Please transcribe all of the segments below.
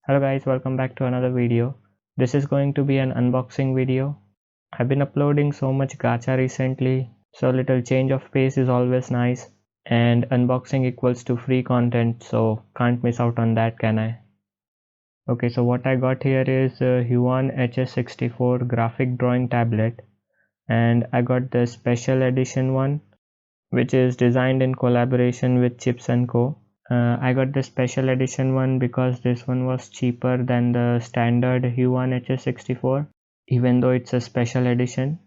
Hello guys, welcome back to another video. This is going to be an unboxing video. I've been uploading so much gacha recently, so a little change of pace is always nice, and unboxing equals to free content, so can't miss out on that, can I? Okay, so what I got here is a Huan HS64 graphic drawing tablet, and I got the special edition one, which is designed in collaboration with Chips & Co. I got the special edition one because this one was cheaper than the standard Huan HS64, even though it's a special edition.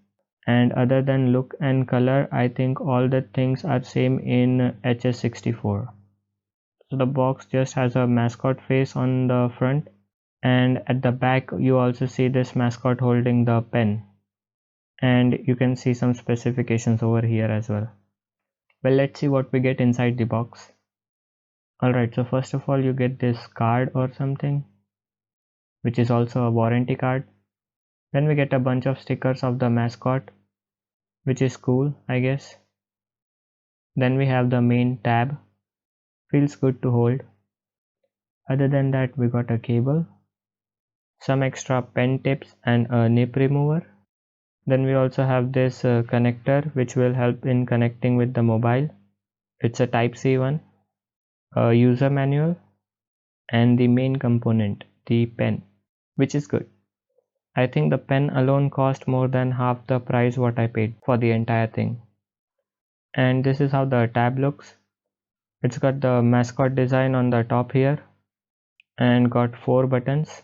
And other than look and color, I think all the things are same in HS64. So the box just has a mascot face on the front, and at the back you also see this mascot holding the pen. And you can see some specifications over here as well. Well, let's see what we get inside the box. Alright, so first of all you get this card or something, which is also a warranty card. Then we get a bunch of stickers of the mascot, which is cool, I guess. Then we have the main tab, feels good to hold. Other than that we got a cable, some extra pen tips and a nip remover. Then we also have this connector which will help in connecting with the mobile. It's a Type-C one, a user manual, and the main component, the pen, which is good. I think the pen alone cost more than half the price what I paid for the entire thing. And this is how the tab looks. It's got the mascot design on the top here and got 4 buttons,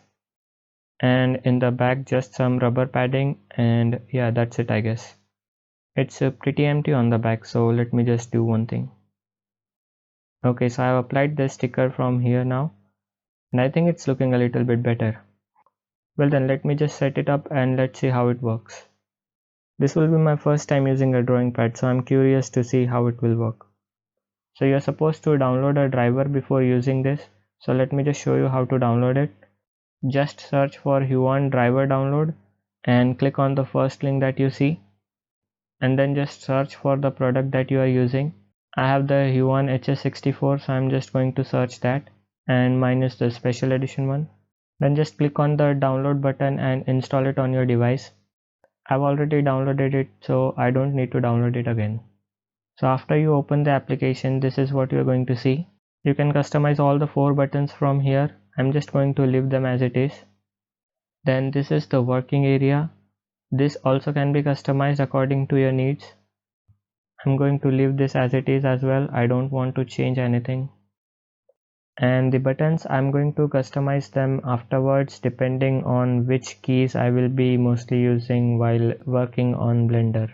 and in the back just some rubber padding, and yeah, that's it I guess. It's pretty empty on the back, so let me just do one thing. Okay, so I've applied the sticker from here now, and I think it's looking a little bit better. Well then, let me just set it up and let's see how it works. This will be my first time using a drawing pad, so I'm curious to see how it will work. So you're supposed to download a driver before using this, so let me just show you how to download it. Just search for Huan driver download and click on the first link that you see, and then just search for the product that you are using. I have the Huan HS64, so I'm just going to search that, and mine is the special edition one. Then just click on the download button and install it on your device. I've already downloaded it, so I don't need to download it again. So after you open the application, this is what you're going to see. You can customize all the 4 buttons from here. I'm just going to leave them as it is. Then this is the working area. This also can be customized according to your needs. I'm going to leave this as it is as well. I don't want to change anything. And the buttons, I'm going to customize them afterwards depending on which keys I will be mostly using while working on Blender.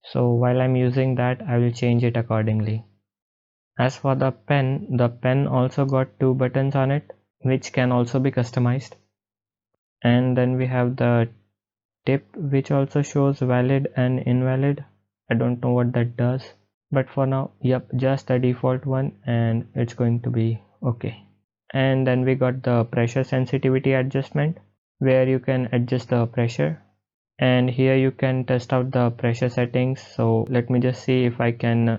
So while I'm using that, I will change it accordingly. As for the pen also got 2 buttons on it, which can also be customized. And then we have the tip, which also shows valid and invalid. I don't know what that does, but for now, yep, just the default one, and it's going to be okay. And then we got the pressure sensitivity adjustment, where you can adjust the pressure, and here you can test out the pressure settings. So let me just see if I can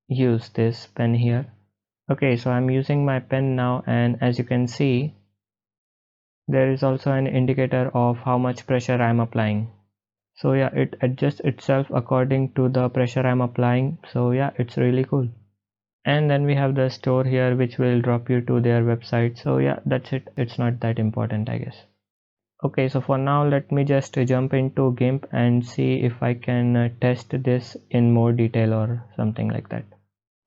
use this pen here. Okay, so I'm using my pen now, and as you can see, there is also an indicator of how much pressure I'm applying. So yeah, it adjusts itself according to the pressure I'm applying. So yeah, it's really cool. And then we have the store here, which will drop you to their website. So yeah, that's it. It's not that important, I guess. Okay, so for now, let me just jump into GIMP and see if I can test this in more detail or something like that.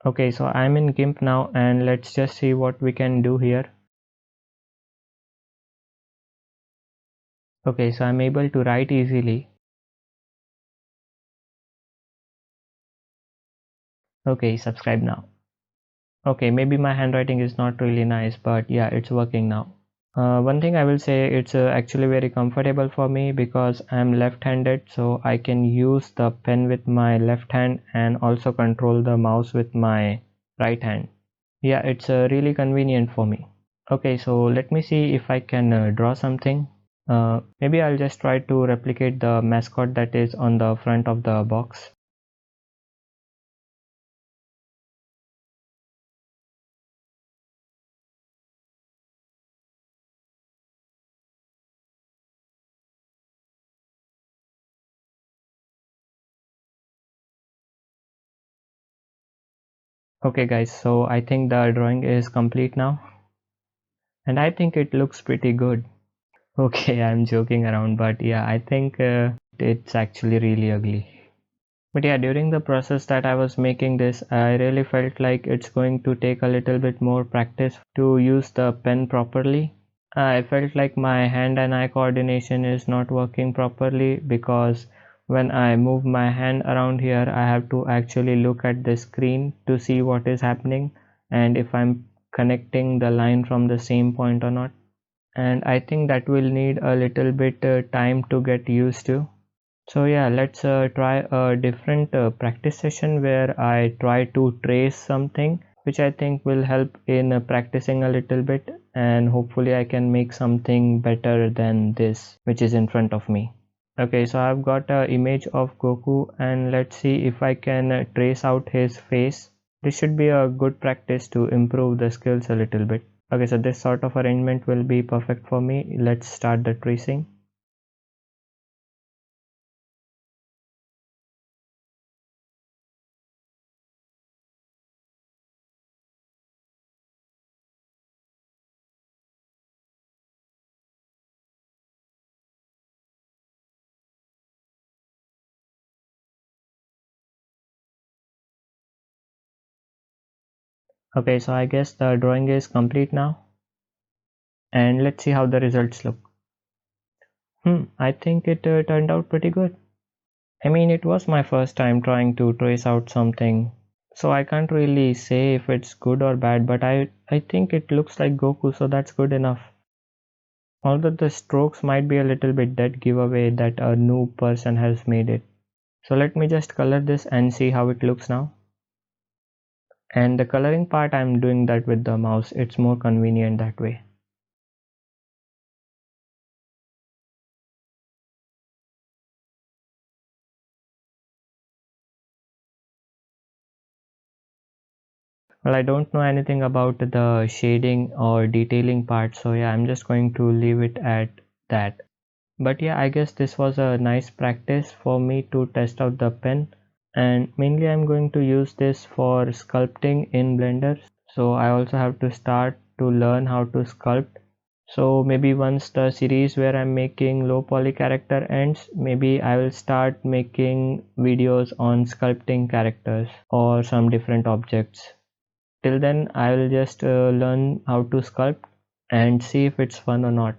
Okay, so I'm in GIMP now, and let's just see what we can do here. Okay, so I'm able to write easily. Okay, subscribe now. Okay, maybe my handwriting is not really nice, but yeah, it's working now. One thing I will say, it's actually very comfortable for me because I'm left-handed, so I can use the pen with my left hand and also control the mouse with my right hand. Yeah, it's really convenient for me. Okay, so let me see if I can draw something. Maybe I'll just try to replicate the mascot that is on the front of the box. Okay guys, so I think the drawing is complete now, and I think it looks pretty good. Okay, I'm joking around, but yeah, I think it's actually really ugly. But yeah, during the process that I was making this, I really felt like it's going to take a little bit more practice to use the pen properly. I felt like my hand and eye coordination is not working properly because when I move my hand around here, I have to actually look at the screen to see what is happening and if I'm connecting the line from the same point or not. And I think that will need a little bit time to get used to. So yeah, let's try a different practice session where I try to trace something which I think will help in practicing a little bit, and hopefully I can make something better than this which is in front of me. Okay, so I've got an image of Goku and let's see if I can trace out his face. This should be a good practice to improve the skills a little bit. Okay, so this sort of arrangement will be perfect for me. Let's start the tracing. Okay, so I guess the drawing is complete now, and let's see how the results look. I think it turned out pretty good. I mean, it was my first time trying to trace out something, so I can't really say if it's good or bad, but I think it looks like Goku, so that's good enough. Although the strokes might be a little bit dead giveaway that a new person has made it. So let me just color this and see how it looks now. And the coloring part, I'm doing that with the mouse, it's more convenient that way. Well, I don't know anything about the shading or detailing part, so yeah, I'm just going to leave it at that. But yeah, I guess this was a nice practice for me to test out the pen, and mainly I'm going to use this for sculpting in Blender. So I also have to start to learn how to sculpt. So maybe once the series where I'm making low poly character ends, maybe I will start making videos on sculpting characters or some different objects. Till then, I will just learn how to sculpt and see if it's fun or not.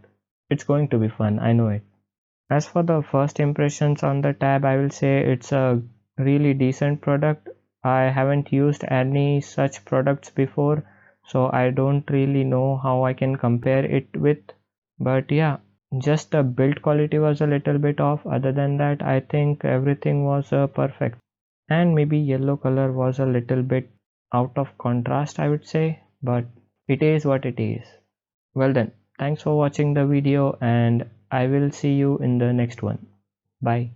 It's going to be fun, I know it. As for the first impressions on the tab, I will say it's a really decent product. I haven't used any such products before, so I don't really know how I can compare it with. But yeah, just the build quality was a little bit off. Other than that, I think everything was perfect. And maybe yellow color was a little bit out of contrast, I would say, but it is what it is. Well then, thanks for watching the video and I will see you in the next one. Bye.